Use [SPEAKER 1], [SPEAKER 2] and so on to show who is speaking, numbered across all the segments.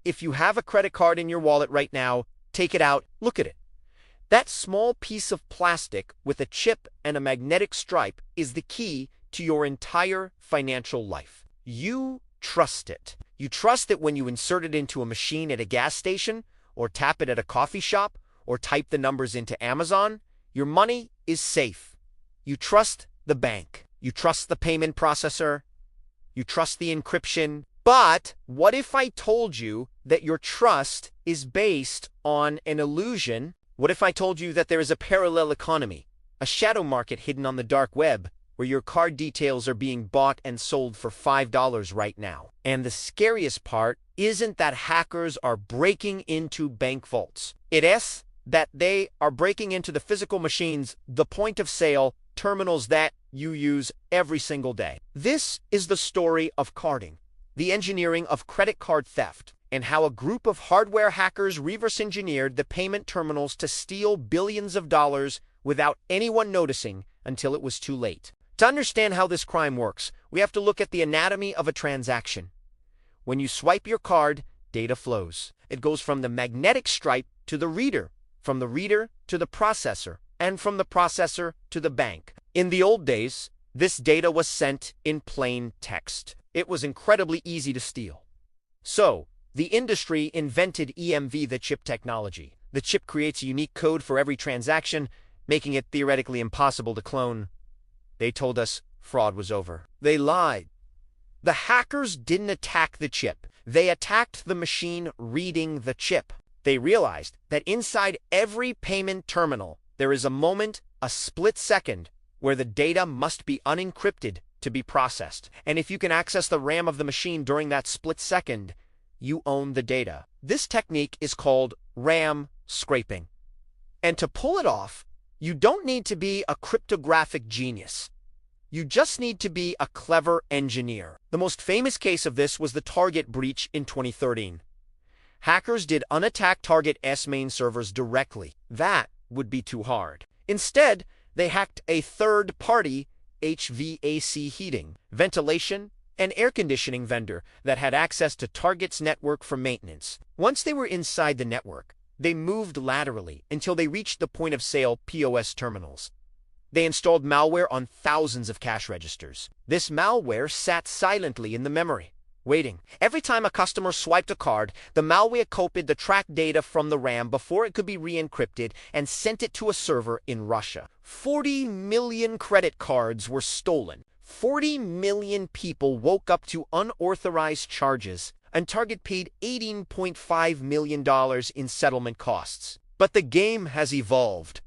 [SPEAKER 1] If you have a credit card in your wallet right now, take it out, look at it. That small piece of plastic with a chip and a magnetic stripe is the key to your entire financial life. You trust it. You trust it when you insert it into a machine at a gas station, or tap it at a coffee shop, or type the numbers into Amazon. Your money is safe. You trust the bank. You trust the payment processor. You trust the encryption. But what if I told you that your trust is based on an illusion? What if I told you that there is a parallel economy, a shadow market hidden on the dark web, where your card details are being bought and sold for $5 right now? And the scariest part isn't that hackers are breaking into bank vaults. It is that they are breaking into the physical machines, the point of sale terminals that you use every single day. This is the story of carding, the engineering of credit card theft, and how a group of hardware hackers reverse-engineered the payment terminals to steal billions of dollars without anyone noticing until it was too late. To understand how this crime works, we have to look at the anatomy of a transaction. When you swipe your card, data flows. It goes from the magnetic stripe to the reader, from the reader to the processor, and from the processor to the bank. In the old days, this data was sent in plain text. It was incredibly easy to steal. So, the industry invented EMV, the chip technology. The chip creates a unique code for every transaction, making it theoretically impossible to clone. They told us fraud was over. They lied. The hackers didn't attack the chip. They attacked the machine reading the chip. They realized that inside every payment terminal, there is a moment, a split second, where the data must be unencrypted to be processed. And if you can access the RAM of the machine during that split second, you own the data. This technique is called RAM scraping. And to pull it off, you don't need to be a cryptographic genius. You just need to be a clever engineer. The most famous case of this was the Target breach in 2013. Hackers did unattack Target's main servers directly. That would be too hard. Instead, they hacked a third-party HVAC heating, ventilation, and air conditioning vendor that had access to Target's network for maintenance. Once they were inside the network, they moved laterally until they reached the point-of-sale POS terminals. They installed malware on thousands of cash registers. This malware sat silently in the memory, waiting. Every time a customer swiped a card, the malware copied the tracked data from the RAM before it could be re-encrypted and sent it to a server in Russia. 40 million credit cards were stolen. 40 million people woke up to unauthorized charges, and Target paid $18.5 million in settlement costs. But the game has evolved.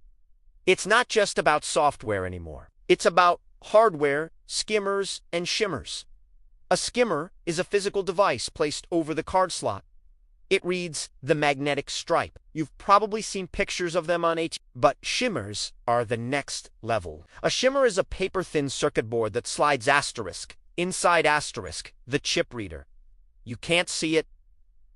[SPEAKER 1] It's not just about software anymore. It's about hardware, skimmers, and shimmers. A skimmer is a physical device placed over the card slot. It reads the magnetic stripe. You've probably seen pictures of them on but shimmers are the next level. A shimmer is a paper-thin circuit board that slides asterisk. Inside asterisk, the chip reader. You can't see it,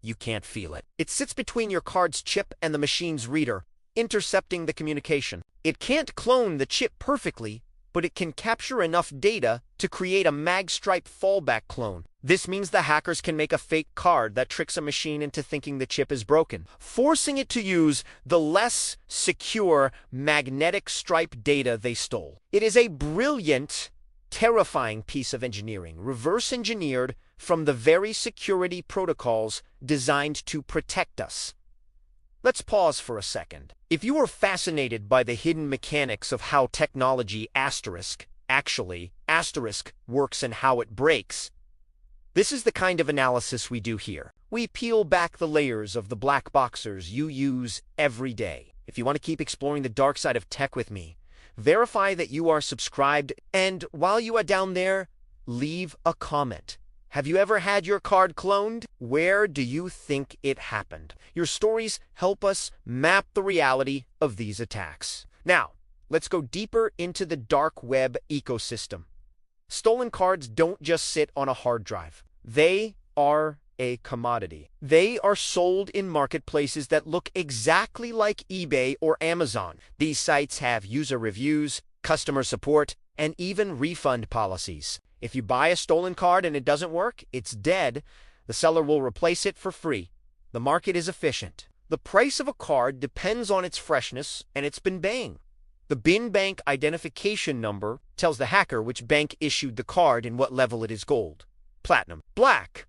[SPEAKER 1] you can't feel it. It sits between your card's chip and the machine's reader, intercepting the communication. It can't clone the chip perfectly, but it can capture enough data to create a magstripe fallback clone. This means the hackers can make a fake card that tricks a machine into thinking the chip is broken, forcing it to use the less secure magnetic stripe data they stole. It is a brilliant, terrifying piece of engineering, reverse-engineered from the very security protocols designed to protect us. Let's pause for a second. If you are fascinated by the hidden mechanics of how technology actually works and how it breaks, this is the kind of analysis we do here. We peel back the layers of the black boxers you use every day. If you want to keep exploring the dark side of tech with me, verify that you are subscribed, and while you are down there, leave a comment. Have you ever had your card cloned? Where do you think it happened? Your stories help us map the reality of these attacks. Now, let's go deeper into the dark web ecosystem. Stolen cards don't just sit on a hard drive. They are a commodity. They are sold in marketplaces that look exactly like eBay or Amazon. These sites have user reviews, customer support, and even refund policies. If you buy a stolen card and it doesn't work, it's dead. The seller will replace it for free. The market is efficient. The price of a card depends on its freshness and its bin bang. The bin bank identification number tells the hacker which bank issued the card and what level it is: gold, platinum, black.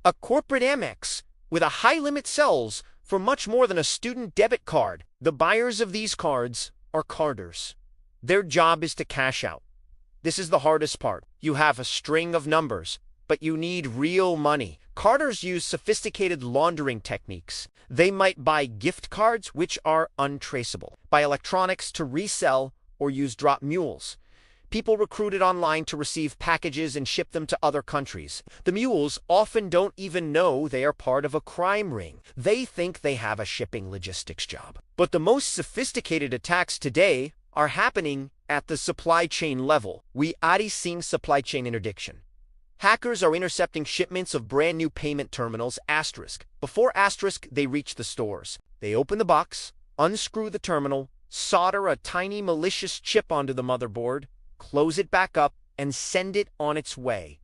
[SPEAKER 1] A corporate Amex with a high limit sells for much more than a student debit card. The buyers of these cards are carders. Their job is to cash out. This is the hardest part. You have a string of numbers, but you need real money. Carders use sophisticated laundering techniques. They might buy gift cards, which are untraceable, buy electronics to resell, or use drop mules. People recruited online to receive packages and ship them to other countries. The mules often don't even know they are part of a crime ring. They think they have a shipping logistics job. But the most sophisticated attacks today are happening at the supply chain level. We already seen supply chain interdiction. Hackers are intercepting shipments of brand new payment terminals, asterisk. Before asterisk, they reach the stores. They open the box, unscrew the terminal, solder a tiny malicious chip onto the motherboard, close it back up, and send it on its way.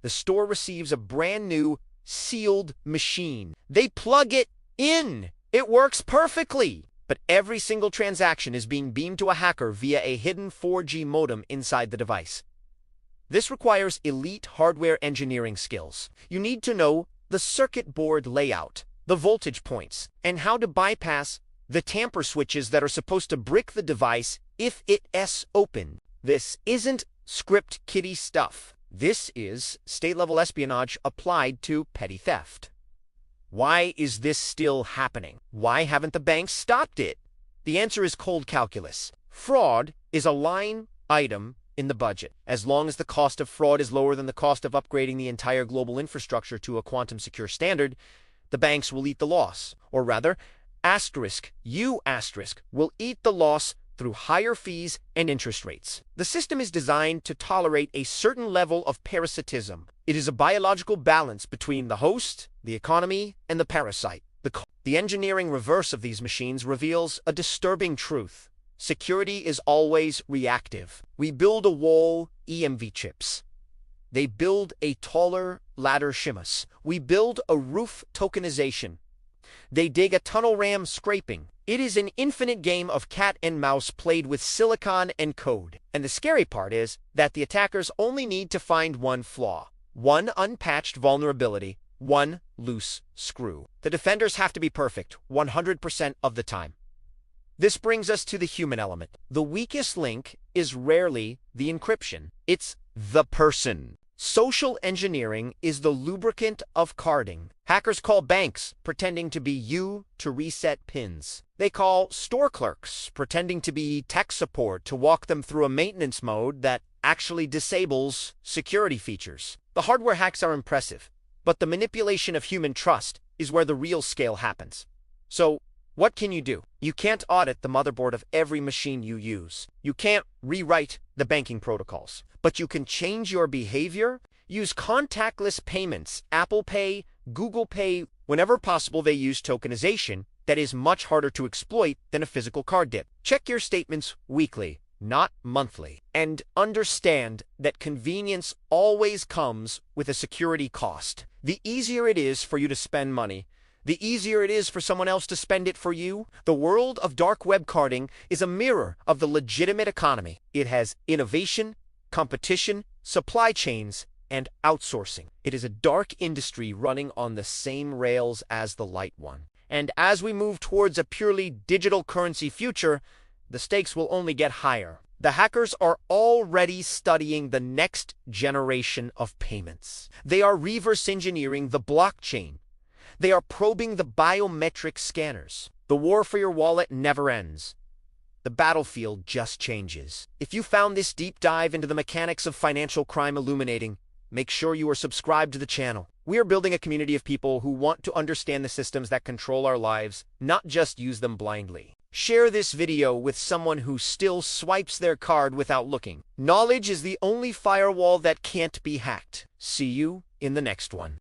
[SPEAKER 1] The store receives a brand new, sealed machine. They plug it in. It works perfectly. But every single transaction is being beamed to a hacker via a hidden 4G modem inside the device. This requires elite hardware engineering skills. You need to know the circuit board layout, the voltage points, and how to bypass the tamper switches that are supposed to brick the device if it's open. This isn't script kiddie stuff. This is state-level espionage applied to petty theft. Why is this still happening? Why haven't the banks stopped it? The answer is cold calculus. Fraud is a line item in the budget. As long as the cost of fraud is lower than the cost of upgrading the entire global infrastructure to a quantum secure standard, the banks will eat the loss. Or rather, you will eat the loss through higher fees and interest rates. The system is designed to tolerate a certain level of parasitism. It is a biological balance between the host, the economy, and the parasite. The engineering reverse of these machines reveals a disturbing truth. Security is always reactive. We build a wall, EMV chips. They build a taller ladder, shimmas. We build a roof, tokenization. They dig a tunnel, RAM, scraping. It is an infinite game of cat and mouse played with silicon and code. And the scary part is that the attackers only need to find one flaw, one unpatched vulnerability, one loose screw. The defenders have to be perfect 100% of the time. This brings us to the human element. The weakest link is rarely the encryption. It's the person. Social engineering is the lubricant of carding. Hackers call banks pretending to be you to reset pins. They call store clerks pretending to be tech support to walk them through a maintenance mode that actually disables security features. The hardware hacks are impressive, but the manipulation of human trust is where the real scale happens. So, what can you do? You can't audit the motherboard of every machine you use. You can't rewrite the banking protocols. But you can change your behavior. Use contactless payments. Apple Pay, Google Pay. Whenever possible, they use tokenization that is much harder to exploit than a physical card dip. Check your statements weekly, not monthly. And understand that convenience always comes with a security cost. The easier it is for you to spend money, the easier it is for someone else to spend it for you. The world of dark web carding is a mirror of the legitimate economy. It has innovation, competition, supply chains, and outsourcing. It is a dark industry running on the same rails as the light one. And as we move towards a purely digital currency future, the stakes will only get higher. The hackers are already studying the next generation of payments. They are reverse engineering the blockchain. They are probing the biometric scanners. The war for your wallet never ends. The battlefield just changes. If you found this deep dive into the mechanics of financial crime illuminating, make sure you are subscribed to the channel. We are building a community of people who want to understand the systems that control our lives, not just use them blindly. Share this video with someone who still swipes their card without looking. Knowledge is the only firewall that can't be hacked. See you in the next one.